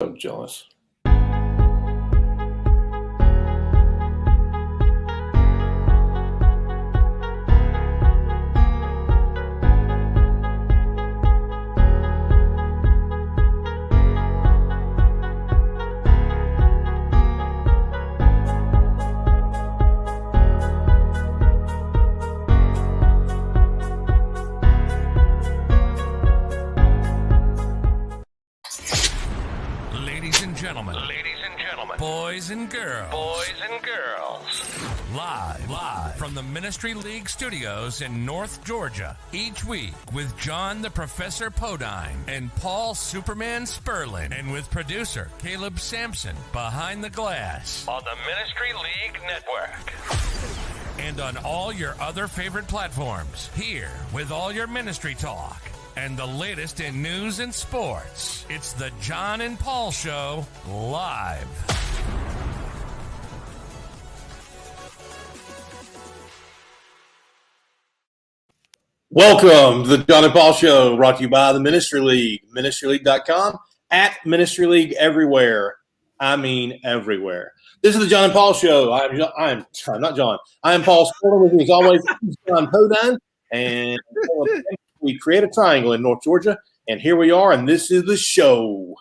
I'm jealous. Ladies and gentlemen, boys and girls, live from the Ministry League studios in North Georgia, each week with John the Professor Podine and Paul Superman Sperlin, and with producer Caleb Sampson behind the glass on the Ministry League Network. And on all your other favorite platforms, here with all your ministry talk and the latest in news and sports. It's the John and Paul Show live. Welcome to the John and Paul Show, brought to you by the Ministry League, ministryleague.com, at Ministry League everywhere. I mean everywhere. This is the John and Paul Show. I'm not John. I am Paul Sperlin. With me as always, John Podine, and we create a triangle in North Georgia, and here we are, and this is the show.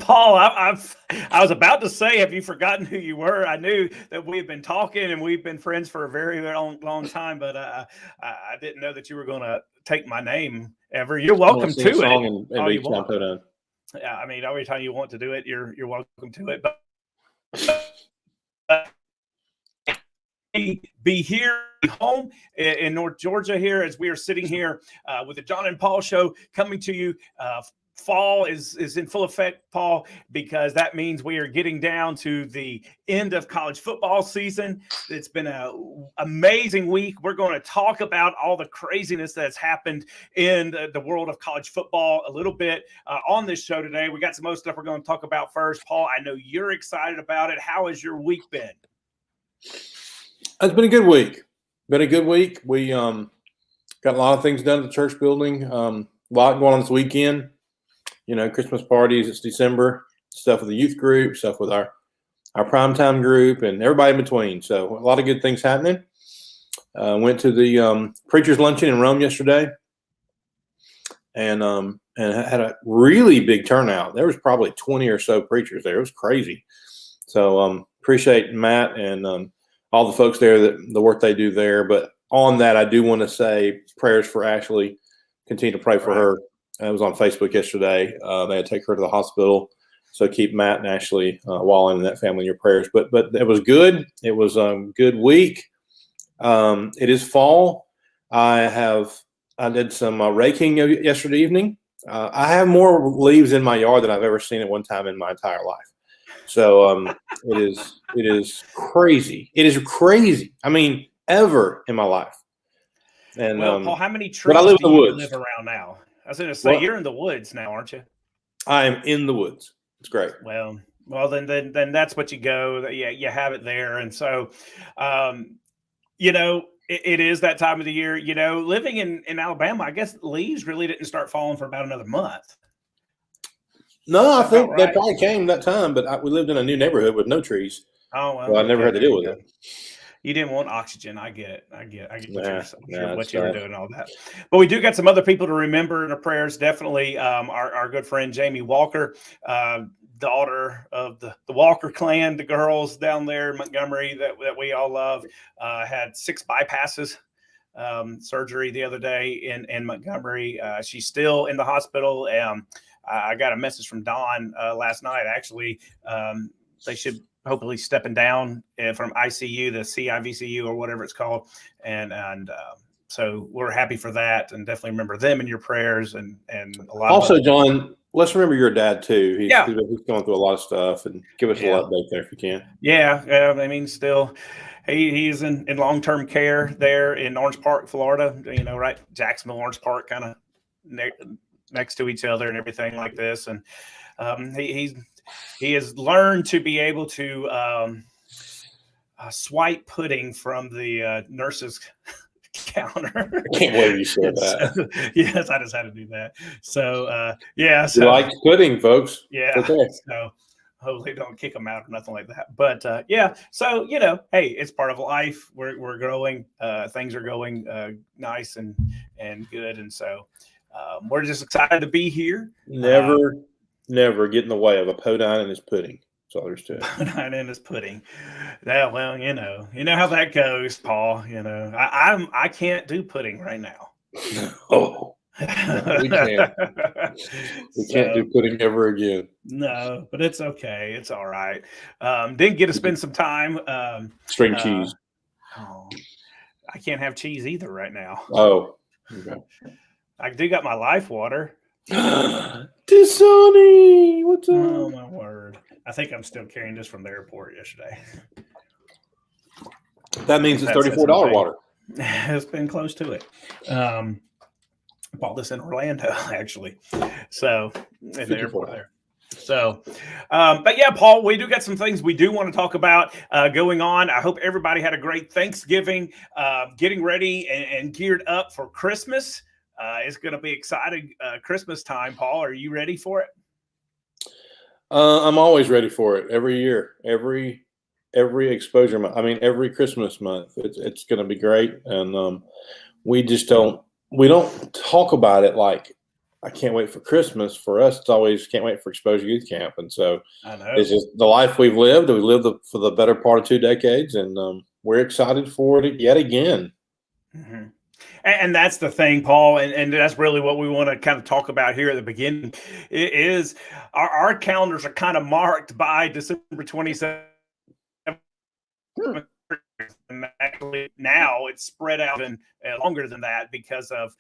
Paul, I was about to say, have you forgotten who you were? I knew that we had been talking and we've been friends for a very long time, but I didn't know that you were going to take my name ever. You're welcome to it. Yeah, I mean, every time you want to do it, you're welcome to it. But be here home in North Georgia here as we are sitting here with the John and Paul Show coming to you. Fall is in full effect, Paul, because that means we are getting down to the end of college football season. It's been an amazing week. We're going to talk about all the craziness that's happened in the world of college football a little bit on this show today. We got some other stuff we're going to talk about first. Paul, I know you're excited about it. How has your week been? It's been a good week. We got a lot of things done at the church building. A lot going on this weekend. You know, Christmas parties, it's December, stuff with the youth group, stuff with our primetime group, and everybody in between. So a lot of good things happening. Went to the preacher's luncheon in Rome yesterday, and had a really big turnout. There was probably 20 or so preachers there. It was crazy. So appreciate Matt and all the folks there, the work they do there. But on that, I do want to say prayers for Ashley. Continue to pray for her. I was on Facebook yesterday. They had to take her to the hospital. So keep Matt and Ashley Wallen and that family in your prayers. But it was good. It was a good week. It is fall. I did some raking yesterday evening. I have more leaves in my yard than I've ever seen at one time in my entire life. So it is crazy. It is crazy. I mean, ever in my life. And Paul, how many trees do you live around now? I was going to say, you're in the woods now, aren't you? I am in the woods. It's great. Well, then that's what you go. Yeah, you have it there. And so, you know, it is that time of the year. You know, living in Alabama, I guess leaves really didn't start falling for about another month. No, I think they probably came that time, but we lived in a new neighborhood with no trees. Oh, well. So I never had to deal with it. You didn't want oxygen. I get it. I get what you were doing and all that. But we do got some other people to remember in our prayers. Definitely our good friend Jamie Walker, daughter of the Walker clan, the girls down there in Montgomery that we all love, had 6 bypasses surgery the other day in Montgomery. She's still in the hospital. I got a message from Don last night. Actually, they should hopefully stepping down from ICU, the CIVCU or whatever it's called. And so we're happy for that, and definitely remember them in your prayers and a lot. Also, John, let's remember your dad too. He's going through a lot of stuff, and give us a little update there if you can. Yeah. I mean, still, he's in long-term care there in Orange Park, Florida, you know, right? Jacksonville, Orange Park, kind of next to each other and everything like this. And he has learned to be able to swipe pudding from the nurse's counter. I can't believe you said that. So, yes, I just had to do that. So, yeah. So, you like pudding, folks. yeah. Okay. So hopefully don't kick them out or nothing like that. But yeah, so, hey, it's part of life. We're growing. Things are going nice and good. And so we're just excited to be here. Never get in the way of a Podine and his pudding. That's all there's to it. Podine and his pudding. Yeah, well, you know how that goes, Paul. I can't do pudding right now. Oh, no, we can't. We can't do pudding ever again. No, but it's okay. It's all right. Didn't get to spend some time. String cheese. Oh, I can't have cheese either right now. Oh, okay. I do got my Life Water. Disoni, what's up? Oh my word! I think I'm still carrying this from the airport yesterday. That means it's $34 water. It's been close to it. Bought this in Orlando, actually. So in the airport there. So, but yeah, Paul, we do got some things we do want to talk about going on. I hope everybody had a great Thanksgiving, getting ready and geared up for Christmas. It's going to be exciting Christmas time. Paul, are you ready for it? I'm always ready for it. Every year, every exposure month. I mean, every Christmas month, it's going to be great. And we just don't talk about it like I can't wait for Christmas. For us, it's always can't wait for Exposure Youth Camp. And so it's just the life we've lived. We lived for the better part of 2 decades, and we're excited for it yet again. Mm-hmm. And that's the thing, Paul, and that's really what we want to kind of talk about here at the beginning. It is our calendars are kind of marked by December 27th. And actually now it's spread out and longer than that because of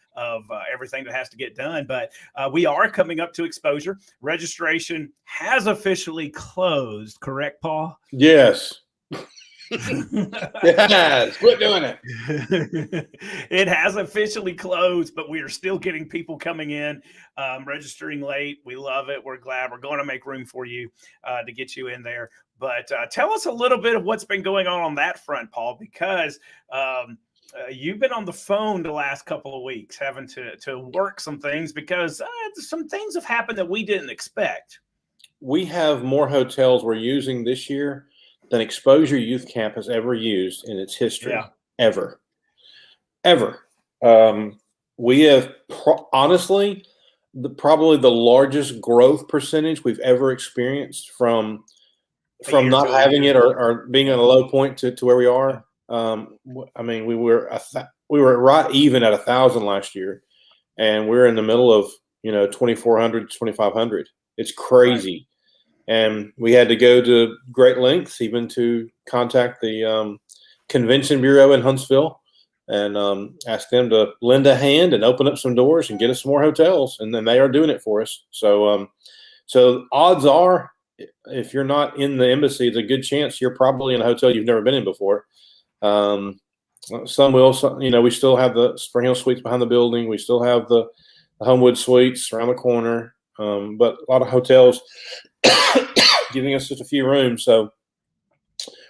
everything that has to get done. But we are coming up to Exposure. Registration has officially closed, correct, Paul? Yes. Yes, quit doing it. It has officially closed, but we are still getting people coming in, registering late. We love it. We're glad. We're going to make room for you to get you in there. But tell us a little bit of what's been going on that front, Paul, because you've been on the phone the last couple of weeks having to work some things because some things have happened that we didn't expect. We have more hotels we're using this year than Exposure Youth Camp has ever used in its history, ever. We have honestly probably the largest growth percentage we've ever experienced from not having it or being at a low point to where we are. I mean, we were right even at 1,000 last year, and we're in the middle of 2,400, 2,500. It's crazy. Right. And we had to go to great lengths even to contact the Convention Bureau in Huntsville and ask them to lend a hand and open up some doors and get us some more hotels. And then they are doing it for us. So odds are, if you're not in the embassy, it's a good chance you're probably in a hotel you've never been in before. Some will, we still have the Spring Hill Suites behind the building. We still have the Homewood Suites around the corner. But a lot of hotels giving us just a few rooms. So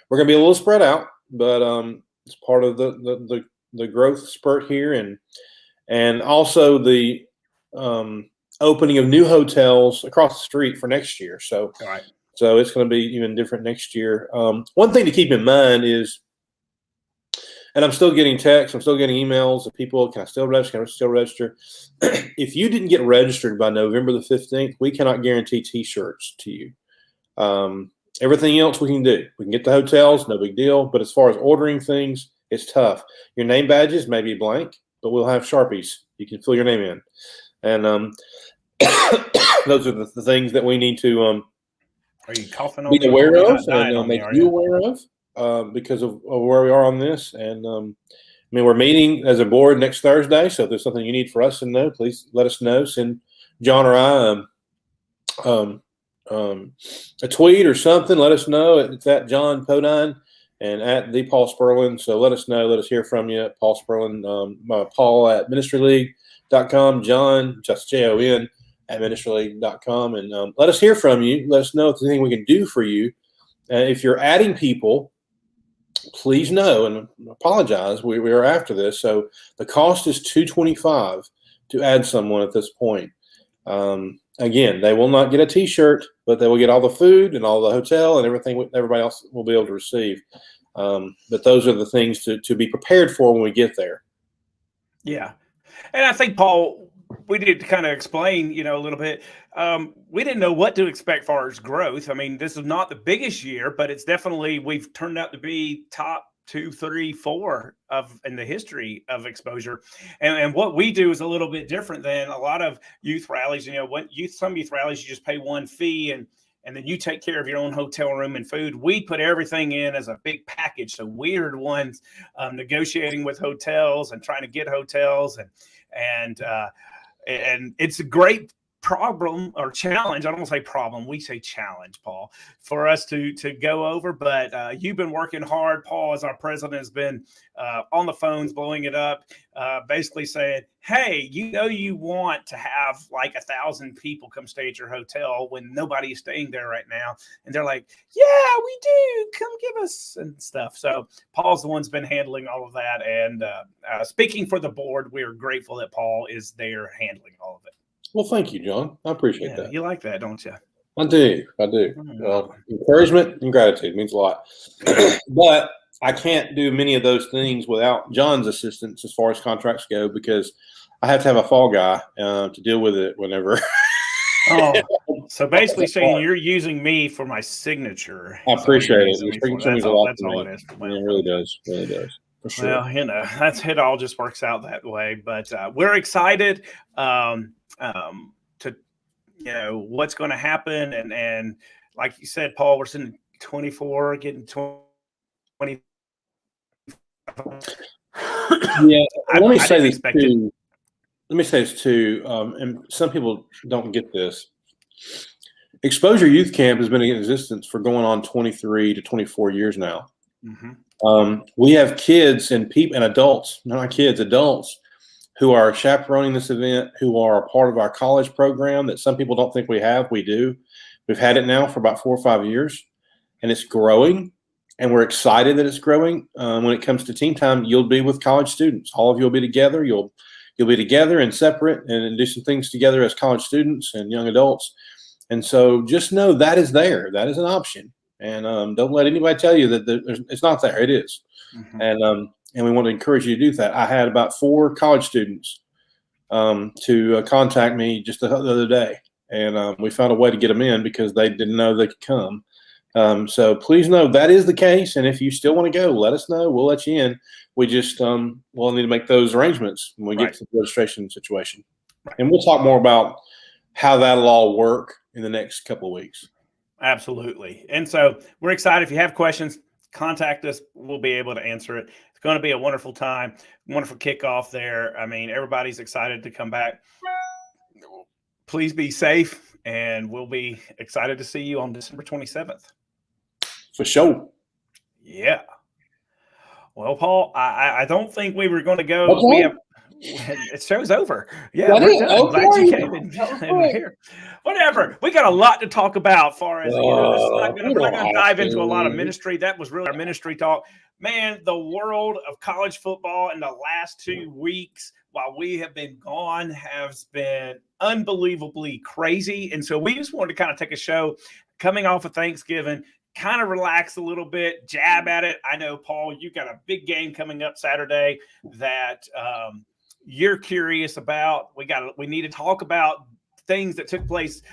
we're going to be a little spread out, but it's part of the growth spurt here. And also the opening of new hotels across the street for next year. So, So it's going to be even different next year. One thing to keep in mind is, and I'm still getting texts, I'm still getting emails of people, can I still register? Can I still register? If you didn't get registered by November the 15th, we cannot guarantee T-shirts to you. Everything else we can do. We can get the hotels, no big deal. But as far as ordering things, it's tough. Your name badges may be blank, but we'll have Sharpies. You can fill your name in. And those are the things that we need to are you coughing on be aware of and make you aware of because of where we are on this. And we're meeting as a board next Thursday. So if there's something you need for us to know, please let us know. Send John or I a tweet or something. Let us know. It's at John Podine and at the Paul Sperlin. So let us know. Let us hear from you. Paul Sperlin, Paul at ministryleague.com, John, just JON at ministryleague.com. And let us hear from you. Let us know if there's anything we can do for you. If you're adding people please know and apologize. We are after this. So the cost is $225 to add someone at this point. Again, they will not get a T-shirt, but they will get all the food and all the hotel and everything everybody else will be able to receive. But those are the things to be prepared for when we get there. Yeah. And I think, Paul, we did kind of explain, a little bit. We didn't know what to expect as far as growth. I mean, this is not the biggest year, but it's definitely, we've turned out to be top 2, 3, 4 in the history of Exposure. And what we do is a little bit different than a lot of youth rallies. Some youth rallies, you just pay one fee and then you take care of your own hotel room and food. We put everything in as a big package. So we're the ones negotiating with hotels and trying to get hotels and it's a great problem or challenge. I don't want to say problem. We say challenge, Paul, for us to go over. But you've been working hard. Paul, as our president, has been on the phones, blowing it up, basically saying, hey, you want to have like 1,000 people come stay at your hotel when nobody is staying there right now. And they're like, yeah, we do. Come give us and stuff. So Paul's the one's been handling all of that. And speaking for the board, we're grateful that Paul is there handling all of it. Well, thank you, John. I appreciate that. You like that, don't you? I do. Encouragement and gratitude means a lot. But I can't do many of those things without John's assistance as far as contracts go, because I have to have a fall guy to deal with it whenever. So basically saying you're using me for my signature. I appreciate it. Your signature means a lot to me. All it is. It really does. It really does. For sure. Well, it all just works out that way. But we're excited to what's going to happen, and like you said, Paul, we're sitting 24, getting 20. Yeah, let me say this too. And some people don't get this. Exposure Youth Camp has been in existence for going on 23 to 24 years now. Mm-hmm. We have kids and adults, not kids, adults who are chaperoning this event, who are a part of our college program that some people don't think we have. We do. We've had it now for about 4 or 5 years, and it's growing, and we're excited that it's growing. When it comes to team time, you'll be with college students. All of you will be together. You'll be together and separate and do some things together as college students and young adults. And so just know that is there. That is an option. And don't let anybody tell you that it's not there. It is. Mm-hmm. And we want to encourage you to do that. I had about 4 college students to contact me just the other day. And we found a way to get them in because they didn't know they could come. So please know that is the case. And if you still want to go, let us know. We'll let you in. We just we'll need to make those arrangements when we get to the registration situation. Right. And we'll talk more about how that'll all work in the next couple of weeks. Absolutely. And so we're excited. If you have questions, contact us. We'll be able to answer it. It's going to be a wonderful time, wonderful kickoff there. I mean, everybody's excited to come back. Please be safe, and we'll be excited to see you on December 27th. For sure. Yeah. Well, Paul, I don't think we were going to go. Okay. It show's over. Yeah, we're done. Okay. Glad you came in here. Whatever. We got a lot to talk about. Far as we're not going to dive into a lot of ministry. That was really our ministry talk. Man, the world of college football in the last 2 weeks, while we have been gone, has been unbelievably crazy. And so we just wanted to kind of take a show coming off of Thanksgiving, kind of relax a little bit, jab at it. I know, Paul, you got a big game coming up Saturday that you're curious about. We need to talk about things that took place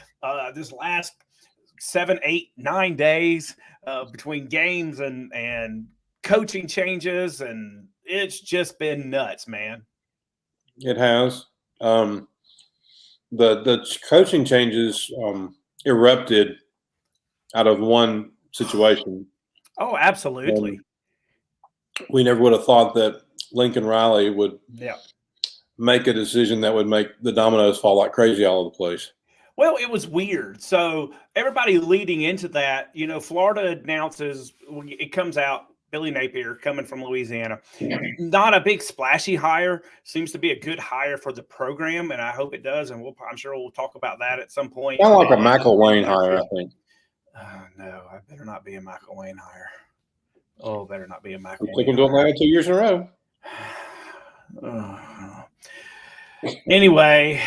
this last 7, 8, 9 days between games and coaching changes, and it's just been nuts, man. It has. The coaching changes erupted out of one situation. Oh, absolutely. We never would have thought that Lincoln Riley would make a decision that would make the dominoes fall like crazy all over the place. Well, it was weird. So everybody leading into that, Florida announces, it comes out, Billy Napier coming from Louisiana. Not a big splashy hire. Seems to be a good hire for the program, and I hope it does. And I'm sure we'll talk about that at some point. Kind of like a McElwain hire, I think. No, I better not be a McElwain hire. Oh, better not be a Mac. We took him to Atlanta 2 years in a row. Anyway,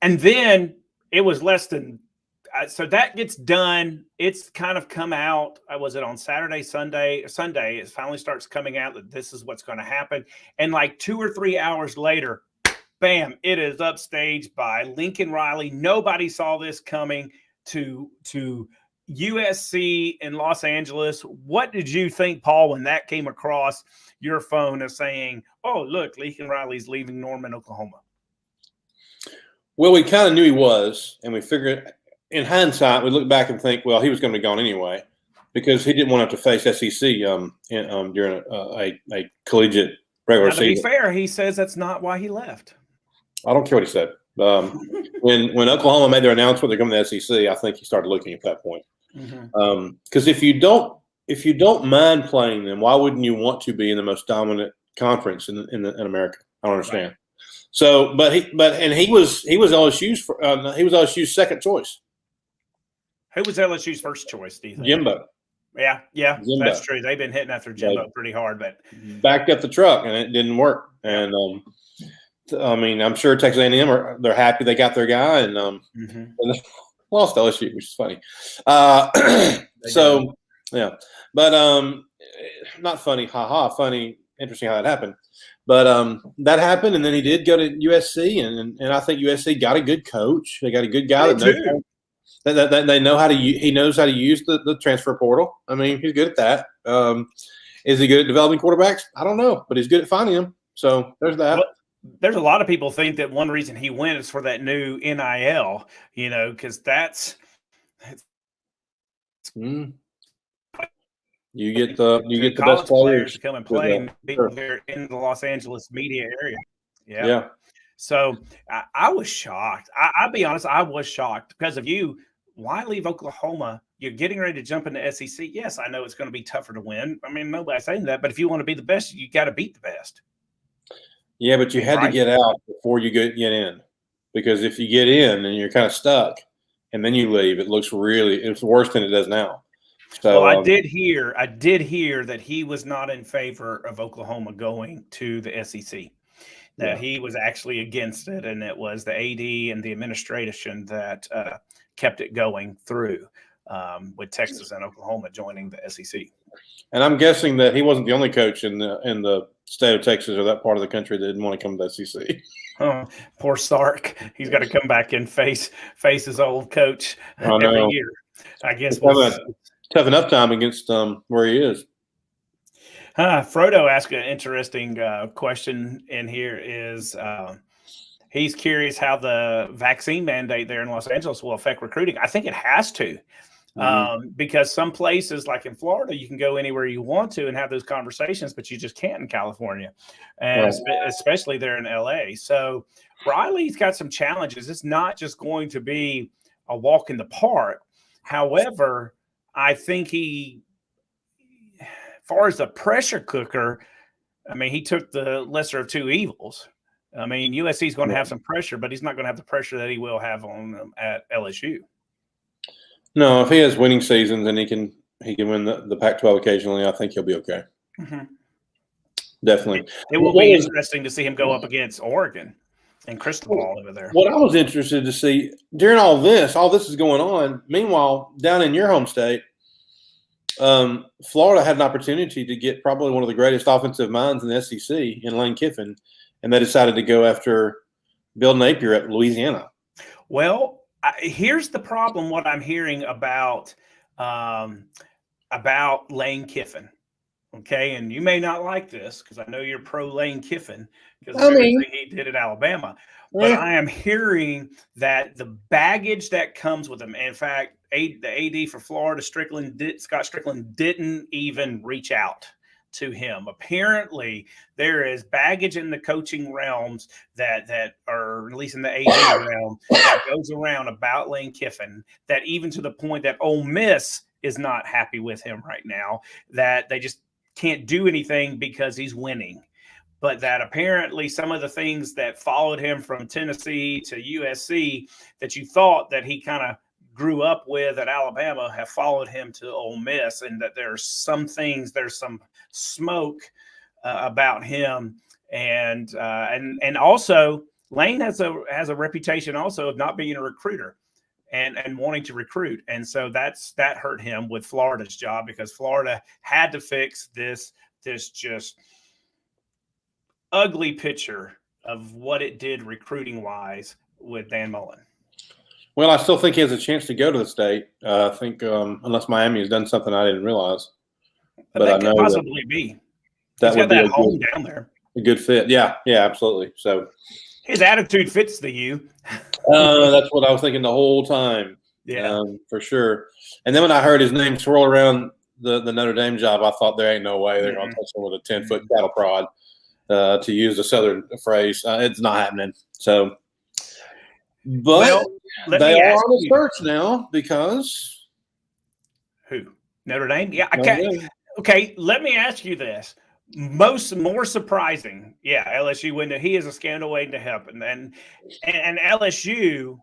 and then it was less than. So that gets done. It's kind of come out. Was it on Saturday, Sunday? Sunday, it finally starts coming out that this is what's going to happen. And like 2 or 3 hours later, bam, it is upstaged by Lincoln Riley. Nobody saw this coming to USC in Los Angeles. What did you think, Paul, when that came across your phone of saying, oh, look, Lincoln Riley's leaving Norman, Oklahoma? Well, we kind of knew he was, and we figured – in hindsight, we look back and think, well, he was going to be gone anyway because he didn't want to have to face SEC during a collegiate regular season. To be fair, he says that's not why he left. I don't care what he said. When Oklahoma made their announcement they're coming to the SEC, I think he started looking at that point. Because if you don't mind playing them, why wouldn't you want to be in the most dominant conference in America? I don't understand. Right. So, he was LSU's second choice. Who was LSU's first choice, do you think? Jimbo. Yeah, Jimbo. That's true. They've been hitting after Jimbo pretty hard, but backed up the truck and it didn't work. And I mean, I'm sure Texas A&M they're happy they got their guy and they lost LSU, which is funny. So yeah, but not funny, funny, interesting how that happened. But that happened, and then he did go to USC, and I think USC got a good coach. They got a good guy that they know how to. He knows how to use the transfer portal. I mean, he's good at that. Is he good at developing quarterbacks? I don't know, but he's good at finding them. So there's that. Well, there's a lot of people think that one reason he went is for that new NIL. Because that's. You get the best players to come and play people here in the Los Angeles media area. Yeah. So I was shocked. I'll be honest, I was shocked because of you. Why leave Oklahoma? You're getting ready to jump into SEC. Yes, I know it's going to be tougher to win. I mean, nobody's saying that. But if you want to be the best, you got to beat the best. Yeah, but you had to get out before you get in. Because if you get in and you're kind of stuck and then you leave, it's worse than it does now. So I did hear that he was not in favor of Oklahoma going to the SEC. That he was actually against it, and it was the AD and the administration that kept it going through with Texas and Oklahoma joining the SEC. And I'm guessing that he wasn't the only coach in the state of Texas or that part of the country that didn't want to come to the SEC. Oh, poor Sark. He's got to come back and face his old coach every year. I guess tough enough time against where he is. Frodo asked an interesting question in here is he's curious how the vaccine mandate there in Los Angeles will affect recruiting. I think it has to because some places like in Florida, you can go anywhere you want to and have those conversations, but you just can't in California, and especially there in LA. So Riley's got some challenges. It's not just going to be a walk in the park. However, I think as far as the pressure cooker, I mean, he took the lesser of two evils. I mean, USC is going to have some pressure, but he's not going to have the pressure that he will have on them at LSU. No, if he has winning seasons and he can win the Pac-12 occasionally, I think he'll be okay. Definitely. It will be interesting to see him go up against Oregon and Cristobal over there. What I was interested to see during all this is going on. Meanwhile, down in your home state, Florida had an opportunity to get probably one of the greatest offensive minds in the SEC in Lane Kiffin, and they decided to go after Bill Napier at Louisiana. Well, here's the problem. What I'm hearing about Lane Kiffin. Okay, and you may not like this because I know you're pro Lane Kiffin because of everything he did at Alabama. But I am hearing that the baggage that comes with him, in fact, the AD for Florida, Scott Strickland, didn't even reach out to him. Apparently, there is baggage in the coaching realms that are, at least in the AD realm, that goes around about Lane Kiffin, that even to the point that Ole Miss is not happy with him right now, that they just can't do anything because he's winning. But that apparently some of the things that followed him from Tennessee to USC that you thought that he kind of grew up with at Alabama have followed him to Ole Miss, and that there's some smoke about him, and also Lane has a reputation also of not being a recruiter and wanting to recruit, and so that hurt him with Florida's job, because Florida had to fix this just ugly picture of what it did recruiting wise with Dan Mullen. Well, I still think he has a chance to go to the state. I think unless Miami has done something I didn't realize. But that could possibly be. That He's would got be that home down there. A good fit. Yeah, absolutely. So his attitude fits the U. That's what I was thinking the whole time. Yeah, for sure. And then when I heard his name swirl around the Notre Dame job, I thought there ain't no way they're going to touch him with a 10-foot cattle prod, to use the Southern phrase. It's not happening. So, but they are on the search now because who? Notre Dame? Yeah. Okay. Let me ask you this. More surprising, LSU went to. He is a scandal waiting to happen, and LSU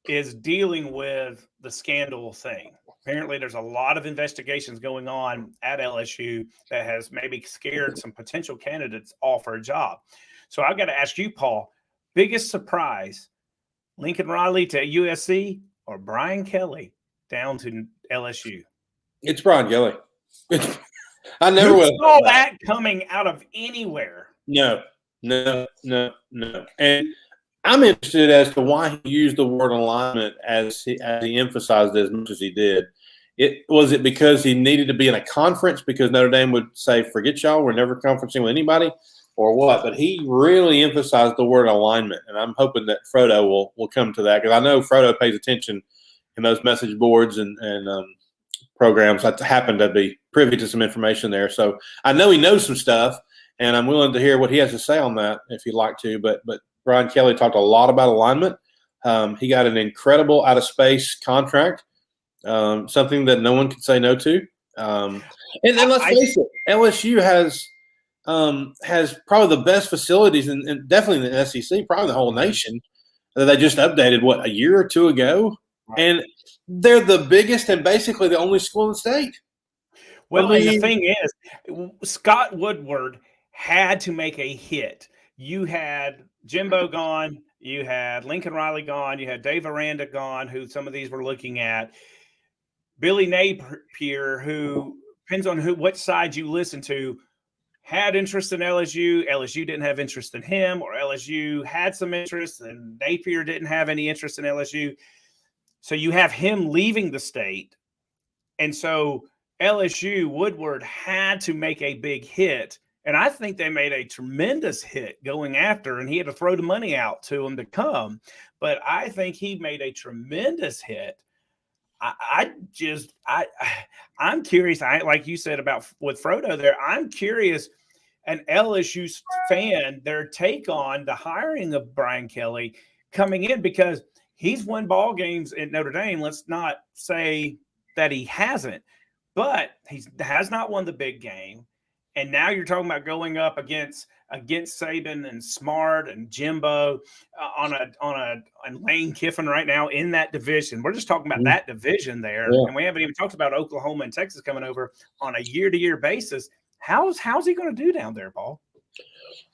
is dealing with the scandal thing. Apparently, there's a lot of investigations going on at LSU that has maybe scared some potential candidates off for a job. So I've got to ask you, Paul, biggest surprise: Lincoln Riley to USC or Brian Kelly down to LSU? It's Brian Kelly. I never would have saw that coming out of anywhere. No. And I'm interested as to why he used the word alignment as he emphasized it as much as he did. Was it because he needed to be in a conference because Notre Dame would say, forget y'all, we're never conferencing with anybody, or what? But he really emphasized the word alignment, and I'm hoping that Frodo will come to that, because I know Frodo pays attention in those message boards and programs. I happen to be privy to some information there. So I know he knows some stuff, and I'm willing to hear what he has to say on that if you'd like to. But Brian Kelly talked a lot about alignment. He got an incredible out-of-space contract, something that no one can say no to. And let's face it, LSU has probably the best facilities, and definitely in the SEC, probably the whole nation, that they just updated, a year or two ago? Right. And they're the biggest and basically the only school in the state. Well, and the thing is, Scott Woodward had to make a hit. You had Jimbo gone, you had Lincoln Riley gone, you had Dave Aranda gone, who some of these were looking at. Billy Napier, who depends on what side you listen to, had interest in LSU. LSU didn't have interest in him, or LSU had some interest and Napier didn't have any interest in LSU. So you have him leaving the state. And so LSU, Woodward had to make a big hit. And I think they made a tremendous hit going after, and he had to throw the money out to him to come. But I think he made a tremendous hit. I'm curious. Like you said about with Frodo there, I'm curious, an LSU fan, their take on the hiring of Brian Kelly coming in, because he's won ball games at Notre Dame. Let's not say that he hasn't, but he has not won the big game. And now you're talking about going up against Saban and Smart and Jimbo on Lane Kiffin right now in that division. We're just talking about that division there, and we haven't even talked about Oklahoma and Texas coming over on a year-to-year basis. How's he going to do down there, Paul?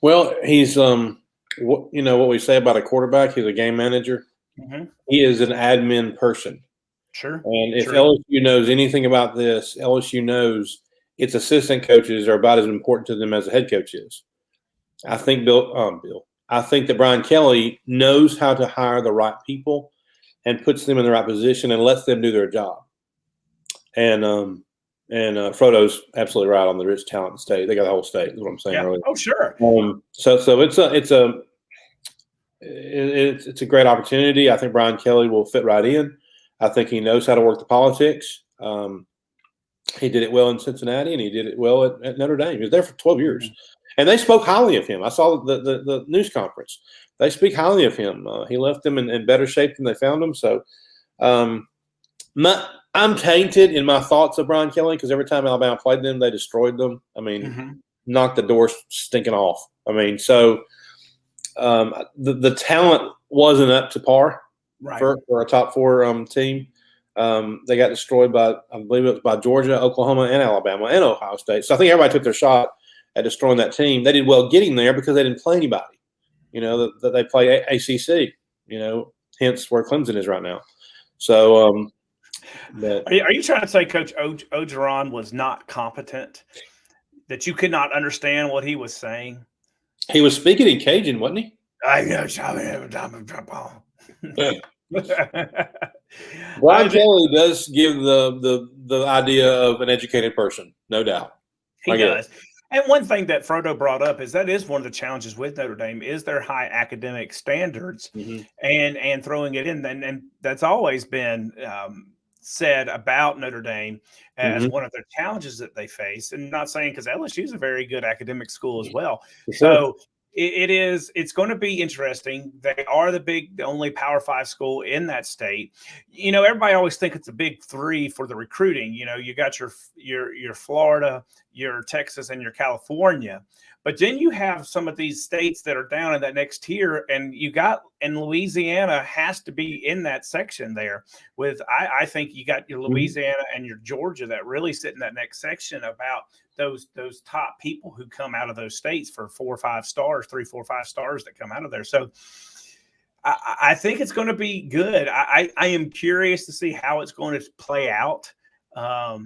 Well, he's what we say about a quarterback. He's a game manager. Mm-hmm. He is an admin person. Sure. And if LSU knows anything about this, LSU knows its assistant coaches are about as important to them as the head coach is. I think I think that Brian Kelly knows how to hire the right people and puts them in the right position and lets them do their job. And Frodo's absolutely right on the rich talent in the state. They got the whole state. Is what I'm saying. Yeah. Oh, sure. So it's a great opportunity. I think Brian Kelly will fit right in. I think he knows how to work the politics. He did it well in Cincinnati, and he did it well at Notre Dame. He was there for 12 years. And they spoke highly of him. I saw the news conference. They speak highly of him. He left them in better shape than they found him. So I'm tainted in my thoughts of Brian Kelly, because every time Alabama played them, they destroyed them. I mean, knocked the door stinking off. I mean, so the talent wasn't up to par right. for a top 4 team. They got destroyed by, I believe it was by Georgia, Oklahoma, and Alabama, and Ohio State. So I think everybody took their shot at destroying that team. They did well getting there because they didn't play anybody. That they play ACC. Hence where Clemson is right now. So, are you trying to say Coach Orgeron was not competent? That you could not understand what he was saying? He was speaking in Cajun, wasn't he? Brian Kelly does give the idea of an educated person, no doubt. He does. And one thing that Frodo brought up is that is one of the challenges with Notre Dame is their high academic standards, and throwing it in. And that's always been said about Notre Dame as one of their challenges that they face. And not saying, because LSU is a very good academic school as well. So it's going to be interesting. They are the only Power 5 school in that state. Everybody always think it's a big 3 for the recruiting. You got your Florida, your Texas, and your California. But then you have some of these states that are down in that next tier, and Louisiana has to be in that section there. I think you got your Louisiana and your Georgia that really sit in that next section about those top people who come out of those states for 4 or 5 stars, 3, 4, 5 stars that come out of there. So I think it's going to be good. I am curious to see how it's going to play out. Of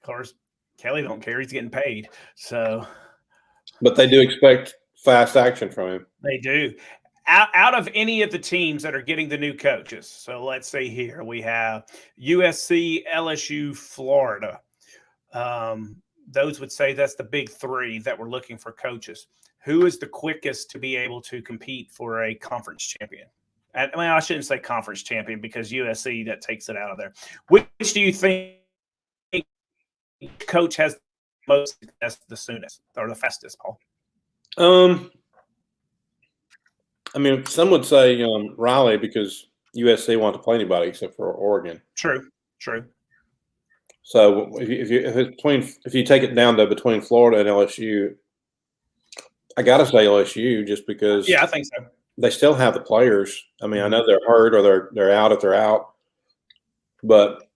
course, Kelly don't care; he's getting paid. So. But they do expect fast action from him. They do. Out of any of the teams that are getting the new coaches, so let's say here we have USC, LSU, Florida. Those would say that's the big 3 that we're looking for coaches. Who is the quickest to be able to compete for a conference champion? I shouldn't say conference champion because USC, that takes it out of there. Which do you think coach has most success the soonest or the fastest, Paul? Some would say Riley, because USC won't to play anybody except for Oregon. True. So if you take it down to between Florida and LSU, I got to say LSU just because. Yeah, I think so. They still have the players. I know they're hurt or they're out if they're out, but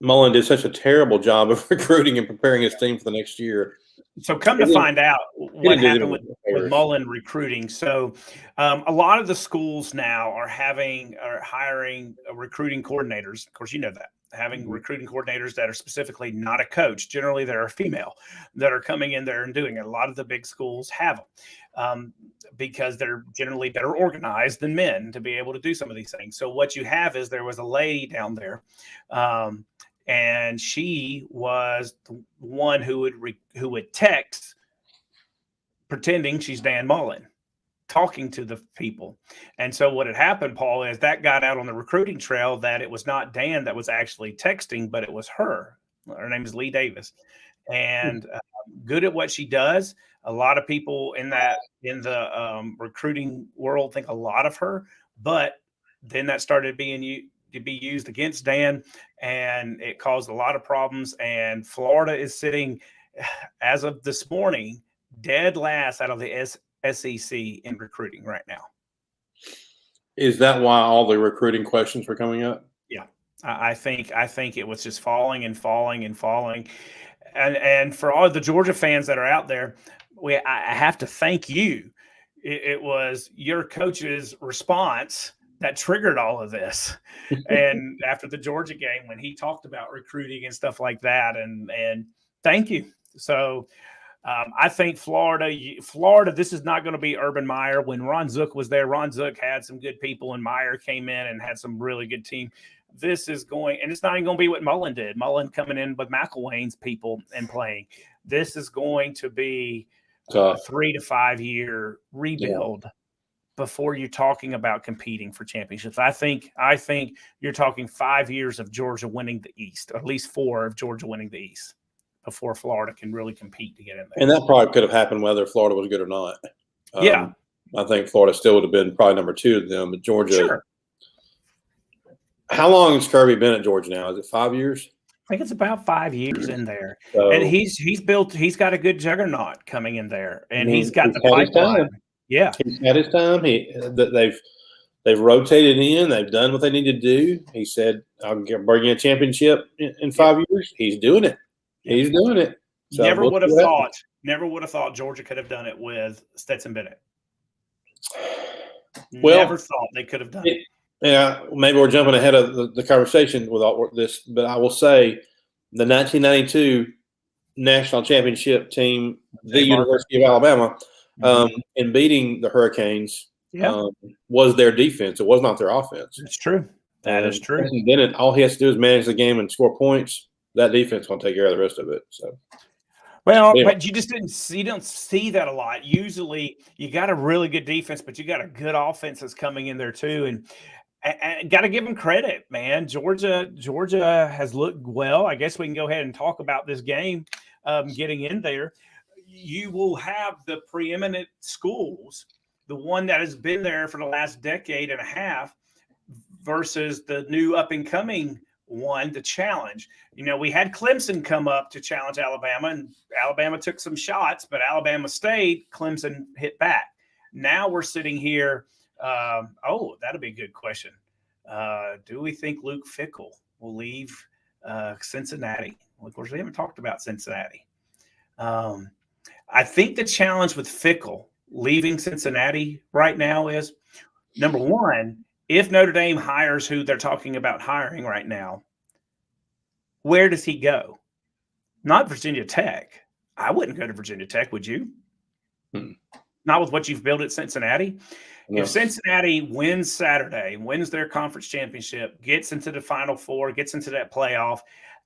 Mullen did such a terrible job of recruiting and preparing his team for the next year. So come to find out what happened with Mullen recruiting. So a lot of the schools now are hiring recruiting coordinators. Of course, you know that. Having recruiting coordinators that are specifically not a coach. Generally, they're a female that are coming in there and doing it. A lot of the big schools have them because they're generally better organized than men to be able to do some of these things. So what you have is there was a lady down there, and she was the one who would text pretending she's Dan Mullen, talking to the people. And so what had happened, Paul, is that got out on the recruiting trail that it was not Dan that was actually texting, but it was her. Her name is Lee Davis, and good at what she does. A lot of people in the recruiting world think a lot of her, but then that started to be used against Dan, and it caused a lot of problems. And Florida is sitting, as of this morning, dead last out of the SEC in recruiting right now. Is that why all the recruiting questions were coming up? Yeah, I think it was just falling and falling and falling. And for all the Georgia fans that are out there, I have to thank you. It was your coach's response that triggered all of this. And after the Georgia game, when he talked about recruiting and stuff like that, and thank you. So I think Florida, this is not going to be Urban Meyer. When Ron Zook was there, Ron Zook had some good people, and Meyer came in and had some really good team. This is going, and it's not even going to be what Mullen did. Mullen coming in with McElwain's people and playing. This is going to be a 3 to 5 year rebuild before you're talking about competing for championships. I think you're talking 5 years of Georgia winning the East, or at least 4 of Georgia winning the East, before Florida can really compete to get in there. And that probably could have happened whether Florida was good or not. Yeah. I think Florida still would have been probably number 2 to them, but Georgia. Sure. How long has Kirby been at Georgia now? Is it 5 years? I think it's about 5 years in there. So, and he's got a good juggernaut coming in there, and he's got the pipeline. Yeah. He's had his time. They've They've rotated in. They've done what they need to do. He said, "I'll bring you a championship in 5 years." He's doing it. He's doing it. So Never would have thought Georgia could have done it with Stetson Bennett. Well, never thought they could have done it. Yeah, maybe we're jumping ahead of the conversation with all this, but I will say the 1992 national championship team, the University of Alabama, in beating the Hurricanes, was their defense. It was not their offense. It's true. That is true. Bennett, all he has to do is manage the game and score points. That defense will take care of the rest of it. So. Well, but you just don't see that a lot. Usually you got a really good defense, but you got a good offense that's coming in there too. And got to give them credit, man. Georgia has looked well. I guess we can go ahead and talk about this game getting in there. You will have the preeminent schools, the one that has been there for the last decade and a half versus the new up-and-coming one to challenge. We had Clemson come up to challenge Alabama, and Alabama took some shots, but Alabama stayed. Clemson hit back. Now we're sitting here. That'll be a good question. Do we think Luke Fickell will leave Cincinnati? Well, of course, we haven't talked about Cincinnati. I think the challenge with Fickell leaving Cincinnati right now is, number one, if Notre Dame hires who they're talking about hiring right now, where does he go? Not Virginia Tech. I wouldn't go to Virginia Tech, would you? Not with what you've built at Cincinnati. No. If Cincinnati wins Saturday, wins their conference championship, gets into the Final Four, gets into that playoff,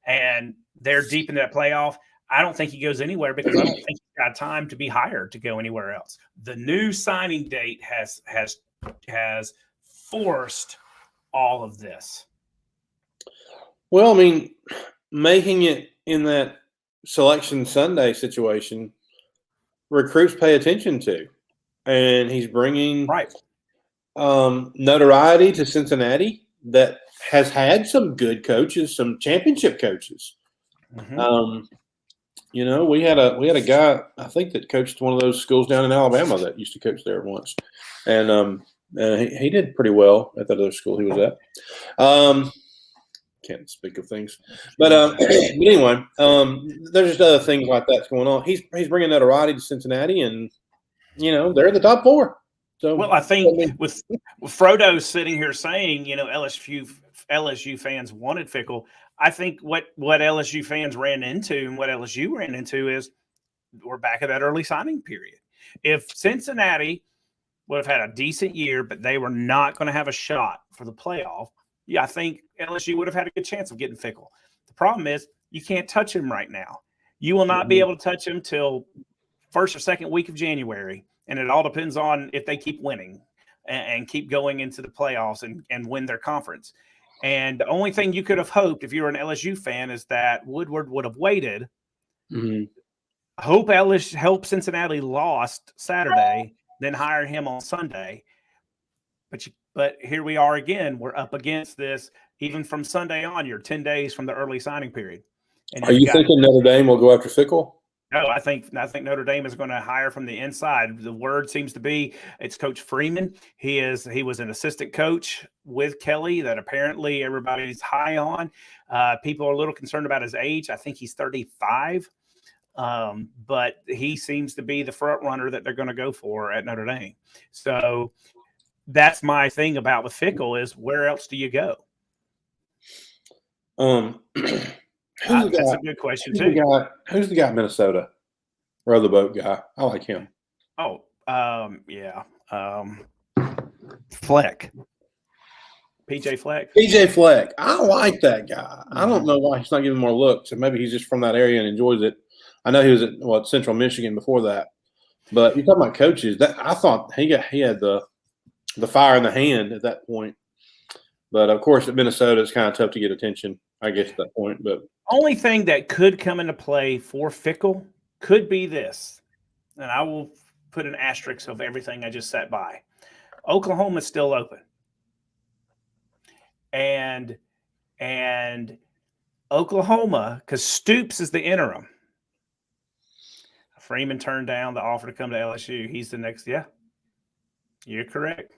and they're deep in that playoff, I don't think he goes anywhere because I don't think he's got time to be hired to go anywhere else. The new signing date has forced all of this. Well, I mean, making it in that Selection Sunday situation, recruits pay attention to, and he's bringing notoriety to Cincinnati that has had some good coaches, some championship coaches. Mm-hmm. We had a guy, I think, that coached one of those schools down in Alabama that used to coach there once, and he did pretty well at that other school he was at. Can't speak of things, but anyway, there's just other things like that's going on. He's bringing notoriety to Cincinnati, and they're in the top four. So, well, I think with Frodo sitting here saying, LSU fans wanted Fickell. I think what LSU fans ran into and what LSU ran into is we're back at that early signing period. If Cincinnati would have had a decent year, but they were not going to have a shot for the playoff, I think LSU would have had a good chance of getting Fickell. The problem is you can't touch him right now. You will not be able to touch him till first or second week of January, and it all depends on if they keep winning and keep going into the playoffs and win their conference. And the only thing you could have hoped if you're an LSU fan is that Woodward would have waited. Mm-hmm. Hope Cincinnati lost Saturday, then hire him on Sunday. But here we are again. We're up against this. Even from Sunday on, you're 10 days from the early signing period. And are you thinking Notre Dame will go after Fickell? No, I think Notre Dame is going to hire from the inside. The word seems to be it's Coach Freeman. He was an assistant coach with Kelly that apparently everybody's high on. People are a little concerned about his age. I think he's 35. But he seems to be the front runner that they're going to go for at Notre Dame. So that's my thing about with Fickell is where else do you go? That's a good question too. Who's the guy in Minnesota? Row the boat guy. I like him. Oh, Fleck. PJ Fleck. PJ Fleck. I like that guy. I don't know why he's not giving more looks. Maybe he's just from that area and enjoys it. I know he was at Central Michigan before that. But you're talking about coaches. That I thought he had the fire in the hand at that point. But of course, at Minnesota, it's kind of tough to get attention, I guess, at that point. But only thing that could come into play for Fickell could be this, and I will put an asterisk of everything I just set by. Oklahoma's still open, and Oklahoma, because Stoops is the interim. Freeman turned down the offer to come to LSU. He's the next. Yeah, you're correct.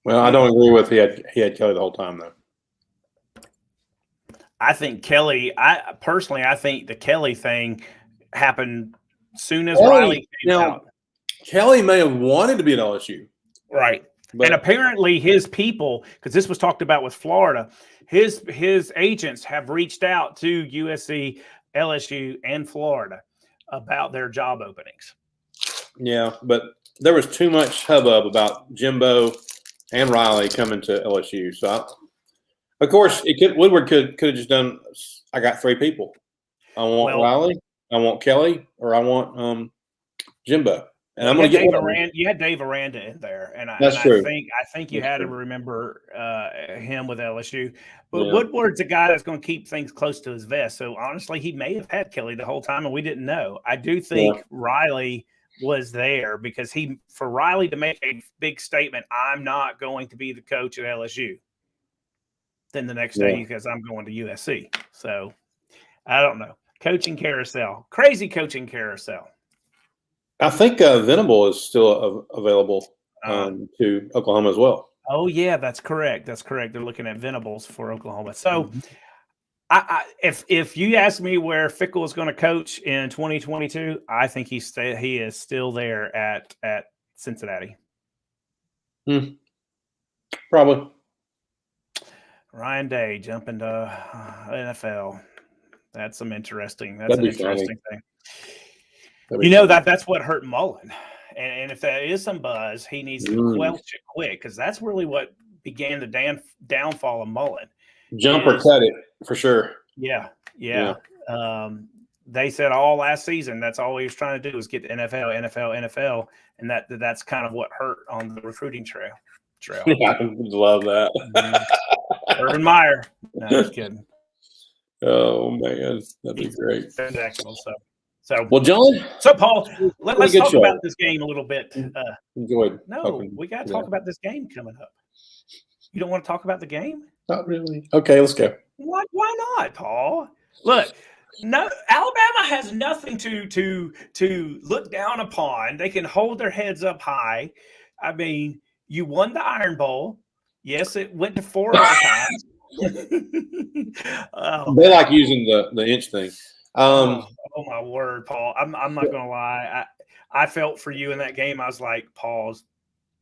Well, I don't agree with he had Kelly the whole time though. I think Kelly. I think the Kelly thing happened soon as Riley came out. Kelly may have wanted to be at LSU, right? And apparently his people, because this was talked about with Florida, his agents have reached out to USC, LSU, and Florida about their job openings. Yeah, but there was too much hubbub about Jimbo and Riley coming to LSU. So, of course, Woodward could have just done. I got 3 people. I want Riley, I want Kelly, or I want Jimbo. And I'm going to get you had Dave Aranda in there, that's true. I think you had to remember him with LSU. But Woodward's a guy that's going to keep things close to his vest. So honestly, he may have had Kelly the whole time, and we didn't know. I do think Riley was there because for Riley to make a big statement, I'm not going to be the coach at LSU. Then the next day he says, I'm going to USC. So I don't know. Coaching carousel, crazy coaching carousel. I think Venable is still available to Oklahoma as well. Oh yeah, that's correct. They're looking at Venables for Oklahoma. So, if you ask me where Fickell is going to coach in 2022, I think he is still there at Cincinnati. Probably. Ryan Day jumping to NFL. That's an interesting thing. That's what hurt Mullen. And if there is some buzz, he needs to quelch it quick because that's really what began the downfall of Mullen. Jump or cut it, for sure. Yeah. They said all last season that's all he was trying to do was get the NFL, and that's kind of what hurt on the recruiting trail. Yeah, I love that. Urban Meyer. No, just kidding. Oh, man. That'd be great. Exactly. Well, John. So, Paul, let's talk about this game a little bit. Enjoyed. We got to talk about this game coming up. You don't want to talk about the game? Not really. Okay, let's go. Why not, Paul? Look, no, Alabama has nothing to look down upon. They can hold their heads up high. I mean, you won the Iron Bowl. Yes, it went to 4 overtimes. They like using the inch thing. Oh my word, Paul! I'm not gonna lie. I felt for you in that game. I was like, Paul's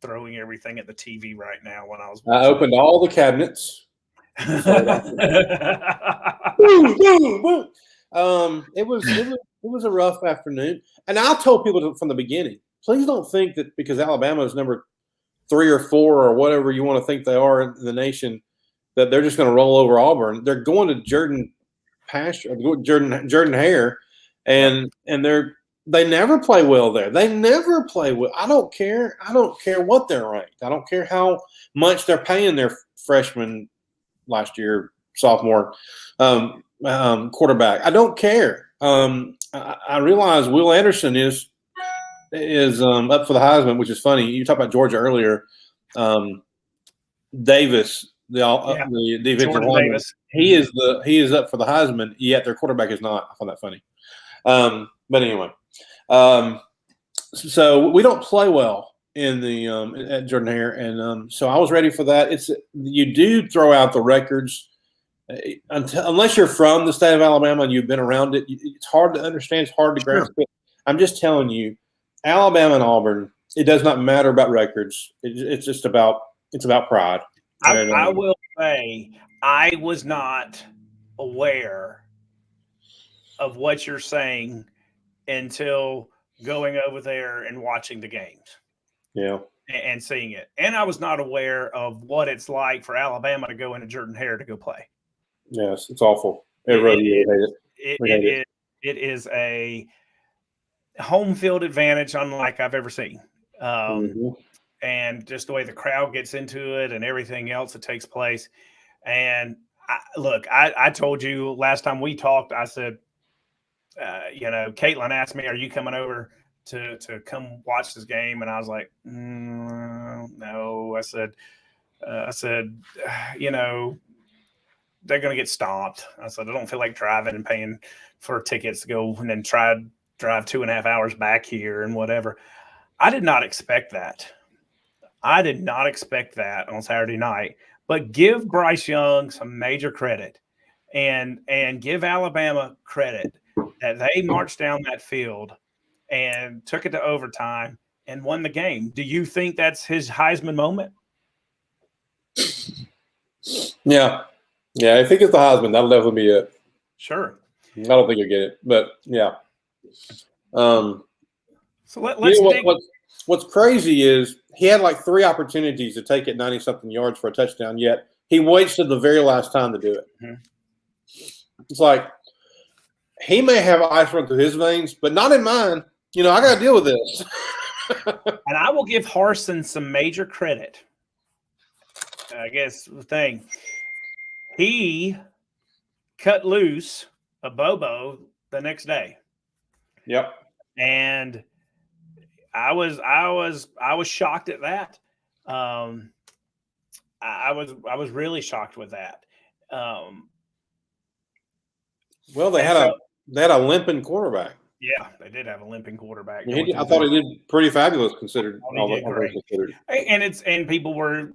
throwing everything at the TV right now. When I opened all the cabinets. It was a rough afternoon, and I told people from the beginning, please don't think that because Alabama is number 3 or 4 or whatever you want to think they are in the nation, that they're just going to roll over Auburn. They're going to Jordan Hare, and they never play well there. They never play well. I don't care what they're ranked. I don't care how much they're paying their freshman last year, sophomore quarterback. I don't care. I realize Will Anderson is up for the Heisman, which is funny. You talked about Georgia earlier. Davis, the defensive lineman, he is up for the Heisman, yet their quarterback is not. I find that funny. But anyway, so we don't play well in the at Jordan Hare, and so I was ready for that. You do throw out the records unless you're from the state of Alabama and you've been around it. It's hard to understand. It's hard to grasp it. I'm just telling you, Alabama and Auburn. It does not matter about records. It's about pride. I will say I was not aware of what you're saying until going over there and watching the games. Yeah. And seeing it. And I was not aware of what it's like for Alabama to go into Jordan Hare to go play. Yes, it's awful. It is a home field advantage unlike I've ever seen. And just the way the crowd gets into it and everything else that takes place. And I told you last time we talked, I said, Caitlin asked me, are you coming over to come watch this game? And I was like, no. I said, they're going to get stomped. I said, I don't feel like driving and paying for tickets to go and then drive 2.5 hours back here and whatever. I did not expect that. I did not expect that on Saturday night. But give Bryce Young some major credit, and give Alabama credit that they marched down that field and took it to overtime and won the game. Do you think that's his Heisman moment? Yeah. Yeah, I think it's the Heisman. That'll definitely be it. Sure. I don't think you'll get it, but yeah. So let's dig. What's crazy is he had like 3 opportunities to take it 90-something yards for a touchdown, yet he waits to the very last time to do it. Mm-hmm. It's like he may have ice run through his veins, but not in mine. I got to deal with this. And I will give Harsin some major credit. I guess the thing, he cut loose a Bobo the next day. Yep. And I was shocked at that. I was really shocked with that. Well, they had a limping quarterback. Yeah, they did have a limping quarterback. I thought he did pretty fabulous considered all the considered. And people were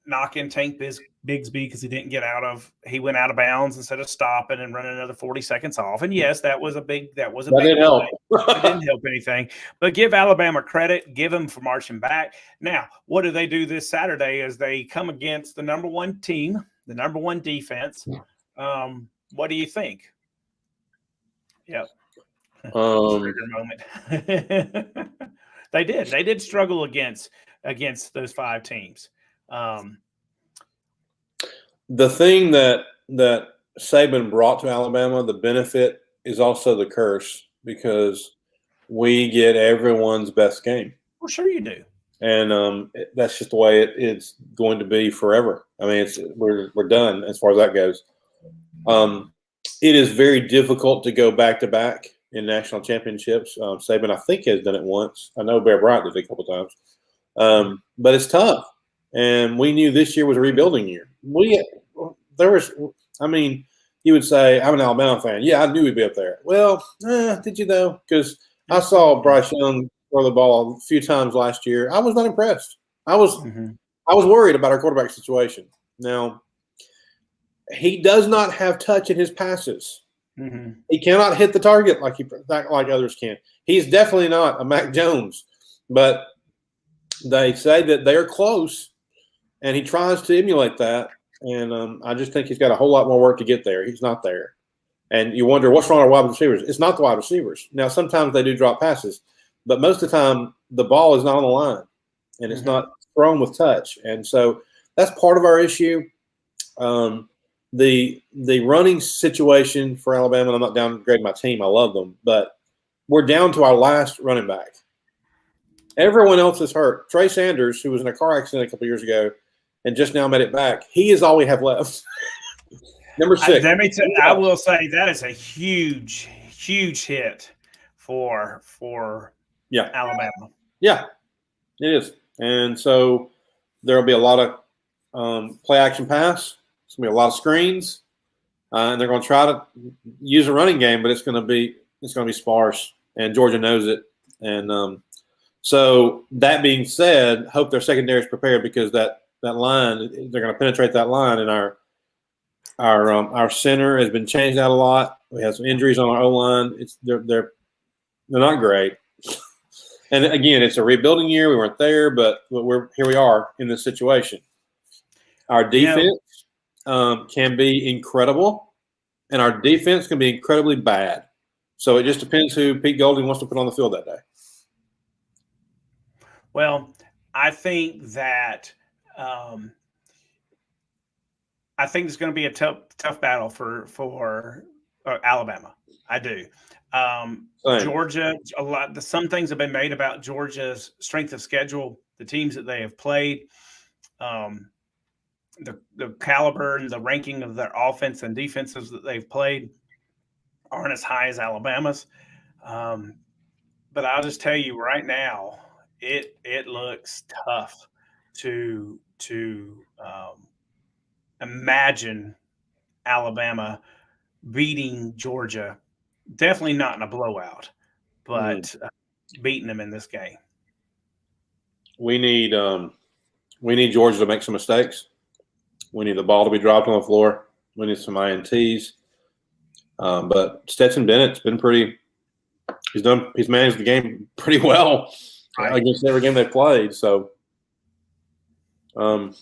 knocking Tank Bigsby because he went out of bounds instead of stopping and running another 40 seconds off. And yes, that didn't help. It didn't help anything. But give Alabama credit, give them for marching back. Now, what do they do this Saturday as they come against the number 1 team, the number 1 defense? What do you think? Yep. Trigger moment. They did struggle against those 5 teams. The thing that Saban brought to Alabama, the benefit is also the curse, because we get everyone's best game. Well, sure you do. And that's just the way it's going to be forever. I mean, we're done as far as that goes. It is very difficult to go back-to-back in national championships. Saban, I think, has done it once. I know Bear Bryant did it a couple times. But it's tough. And we knew this year was a rebuilding year. You would say, I'm an Alabama fan. Yeah, I knew we'd be up there. Well, did you though? Because I saw Bryce Young throw the ball a few times last year. I was not impressed. I was worried about our quarterback situation. Now, he does not have touch in his passes. Mm-hmm. He cannot hit the target like others can. He's definitely not a Mac Jones, but they say that they are close, and he tries to emulate that. And I just think he's got a whole lot more work to get there. He's not there. And you wonder, what's wrong with our wide receivers? It's not the wide receivers. Now, sometimes they do drop passes, but most of the time the ball is not on the line, and it's not thrown with touch. And so that's part of our issue. The running situation for Alabama, and I'm not downgrading my team. I love them. But we're down to our last running back. Everyone else is hurt. Trey Sanders, who was in a car accident a couple years ago and just now made it back, he is all we have left. Number 6. I will say that is a huge, huge hit for Alabama. Yeah, it is. And so there will be a lot of play action pass. It's going to be a lot of screens. And they're going to try to use a running game, but it's going to be sparse. And Georgia knows it. And so that being said, hope their secondary is prepared, because that line, they're going to penetrate that line, and our center has been changed out a lot. We have some injuries on our O-line. They're not great. And again, it's a rebuilding year. We weren't there, but here we are in this situation. Our defense can be incredible, and our defense can be incredibly bad. So it just depends who Pete Golding wants to put on the field that day. Well, I think that I think it's going to be a tough battle for Alabama. I do. Georgia, some things have been made about Georgia's strength of schedule, the teams that they have played, the caliber and the ranking of their offense and defenses that they've played aren't as high as Alabama's. But I'll just tell you right now, it looks tough to imagine Alabama beating Georgia. Definitely not in a blowout, but beating them in this game. We need we need Georgia to make some mistakes. We need the ball to be dropped on the floor. We need some INTs. But Stetson Bennett's been pretty. He's managed the game pretty well against every game they played. So, but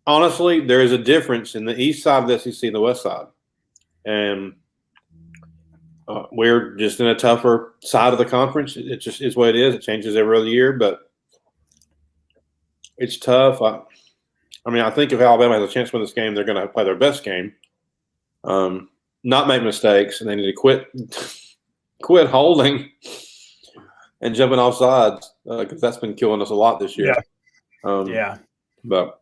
honestly, there is a difference in the east side of the SEC and the west side, and we're just in a tougher side of the conference. It just is what it is. It changes every other year, but it's tough. I think if Alabama has a chance to win this game, they're going to play their best game, not make mistakes, and they need to quit holding and jumping off sides because that's been killing us a lot this year. But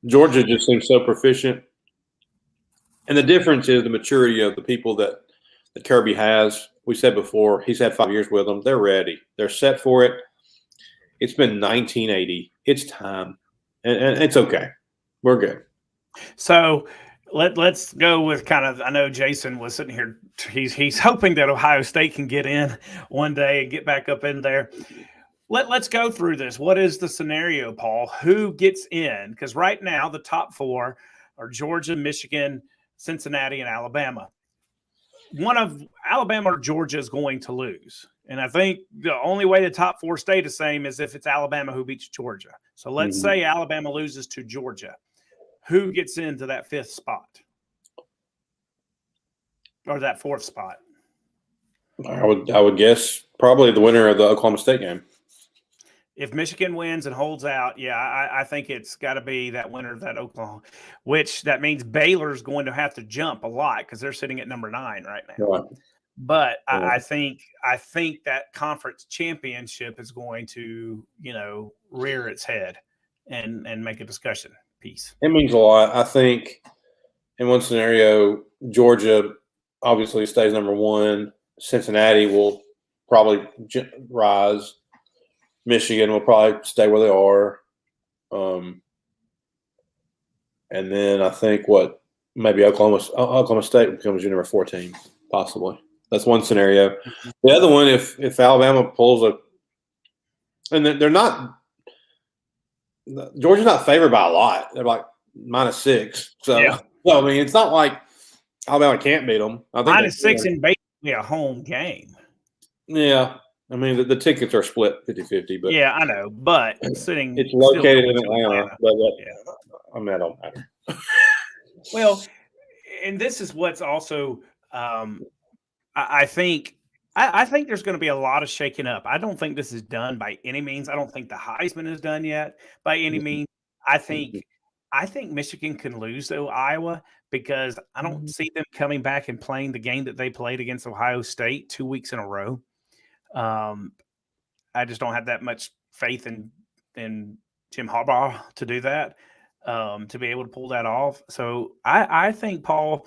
Georgia just seems so proficient. And the difference is the maturity of the people that Kirby has. We said before, he's had 5 years with them. They're ready. They're set for it. It's been 1980. It's time. And it's okay. We're good. So let's go with kind of, I know Jason was sitting here. He's hoping that Ohio State can get in one day and get back up in there. Let's go through this. What is the scenario, Paul? Who gets in? Because right now the top 4 are Georgia, Michigan, Cincinnati, and Alabama. One of Alabama or Georgia is going to lose. And I think the only way the top 4 stay the same is if it's Alabama who beats Georgia. So let's say Alabama loses to Georgia. Who gets into that 5th spot? Or that 4th spot? I would guess probably the winner of the Oklahoma State game. If Michigan wins and holds out, I think it's got to be that winner of that Oklahoma, which that means Baylor's going to have to jump a lot because they're sitting at number 9 right now. Right. But I think that conference championship is going to, rear its head and make a discussion piece. It means a lot. I think in one scenario, Georgia obviously stays number 1. Cincinnati will probably rise. Michigan will probably stay where they are. And then I think maybe Oklahoma State becomes your number 14, possibly. That's one scenario. The other one, if Alabama pulls and they're not – Georgia's not favored by a lot. They're like -6. So, it's not like Alabama can't beat them. I think -6 in basically a home game. Yeah. The tickets are split 50-50. But yeah, I know. But it's located in Atlanta. But that don't matter. Well, and this is what's also I think there's going to be a lot of shaking up. I don't think this is done by any means. I don't think the Heisman is done yet by any means. I think Michigan can lose to Iowa because I don't see them coming back and playing the game that they played against Ohio State 2 weeks in a row. I just don't have that much faith in Jim Harbaugh to do that, to be able to pull that off. So I think, Paul,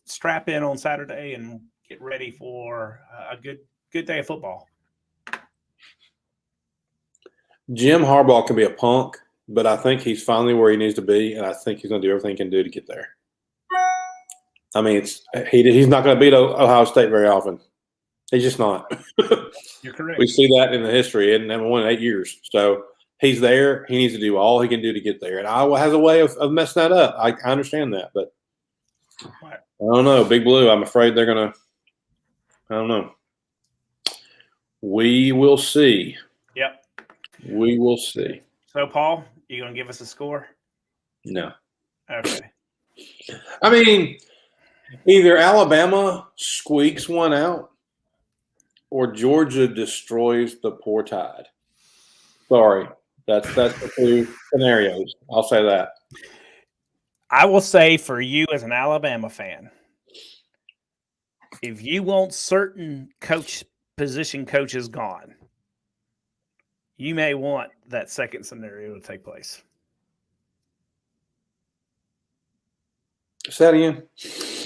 strap in on Saturday and get ready for a good day of football. Jim Harbaugh can be a punk, but I think he's finally where he needs to be, and I think he's going to do everything he can do to get there. He's not going to beat Ohio State very often. He's just not. You're correct. We see that in the history, and never won in 8 years. So he's there. He needs to do all he can do to get there. And Iowa has a way of messing that up. I understand that, but I don't know. Big Blue, I'm afraid they're going to – I don't know. We will see. Yep. We will see. So, Paul, you going to give us a score? No. Okay. Either Alabama squeaks one out or Georgia destroys the poor Tide. Sorry. That's the 2 scenarios. I'll say that. I will say for you as an Alabama fan, if you want certain position coaches gone, you may want that second scenario to take place. Say that again.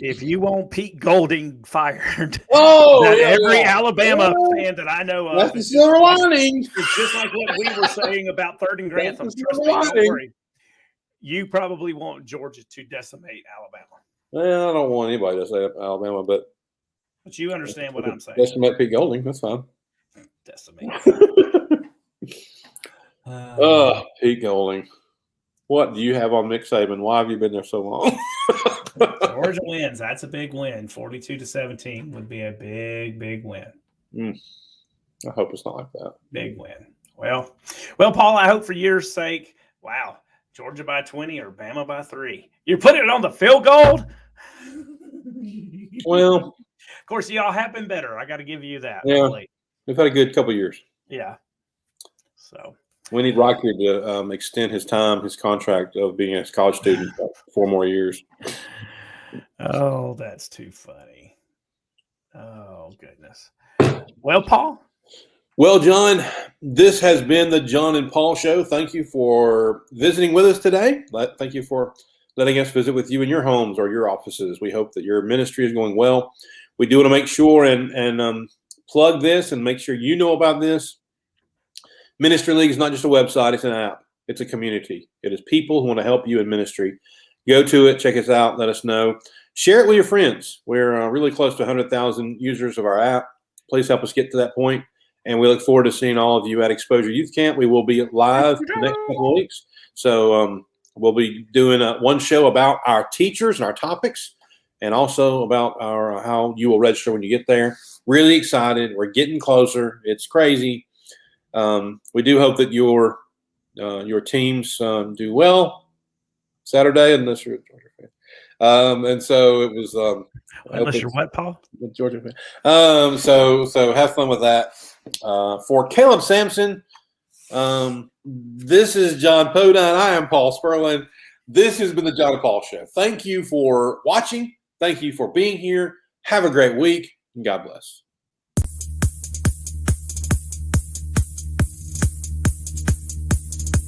If you want Pete Golding fired, every Alabama fan that I know of, that's the silver lining. It's just like what we were saying about Third and Grantham. Trust me, don't worry. You probably want Georgia to decimate Alabama. Well, I don't want anybody to say Alabama, but you understand what I'm saying. Decimate Pete Golding. That's fine. Decimate. Pete Golding. What do you have on Nick Saban? Why have you been there so long? Georgia wins. That's a big win. 42-17 would be a big, big win. I hope it's not like that. Big win. Well, Paul, I hope for your sake, wow, Georgia by 20 or Bama by 3. You're putting it on the field goal? Well, of course, y'all have been better. I got to give you that. Yeah, really. We've had a good couple of years. Yeah. So we need Rocky to extend his contract of being a college student for 4 more years. Oh, that's too funny. Oh, goodness. Well, Paul. Well, John, this has been the John and Paul Show. Thank you for visiting with us today. Thank you for letting us visit with you in your homes or your offices. We hope that your ministry is going well. We do want to make sure and plug this and make sure you know about this. Ministry League is not just a website. It's an app. It's a community. It is people who want to help you in ministry. Go to it. Check us out. Let us know. Share it with your friends. We're really close to 100,000 users of our app. Please help us get to that point. And we look forward to seeing all of you at Exposure Youth Camp. We will be live the next couple of weeks. So we'll be doing one show about our teachers and our topics, and also about how you will register when you get there. Really excited. We're getting closer. It's crazy. We do hope that your teams do well Saturday, unless you're a Georgia fan. And so it was. Unless you're what, Paul? Georgia fan. So have fun with that. For Caleb Sampson, this is John Podine. I am Paul Sperlin. This has been the John and Paul Show. Thank you for watching. Thank you for being here. Have a great week, and God bless.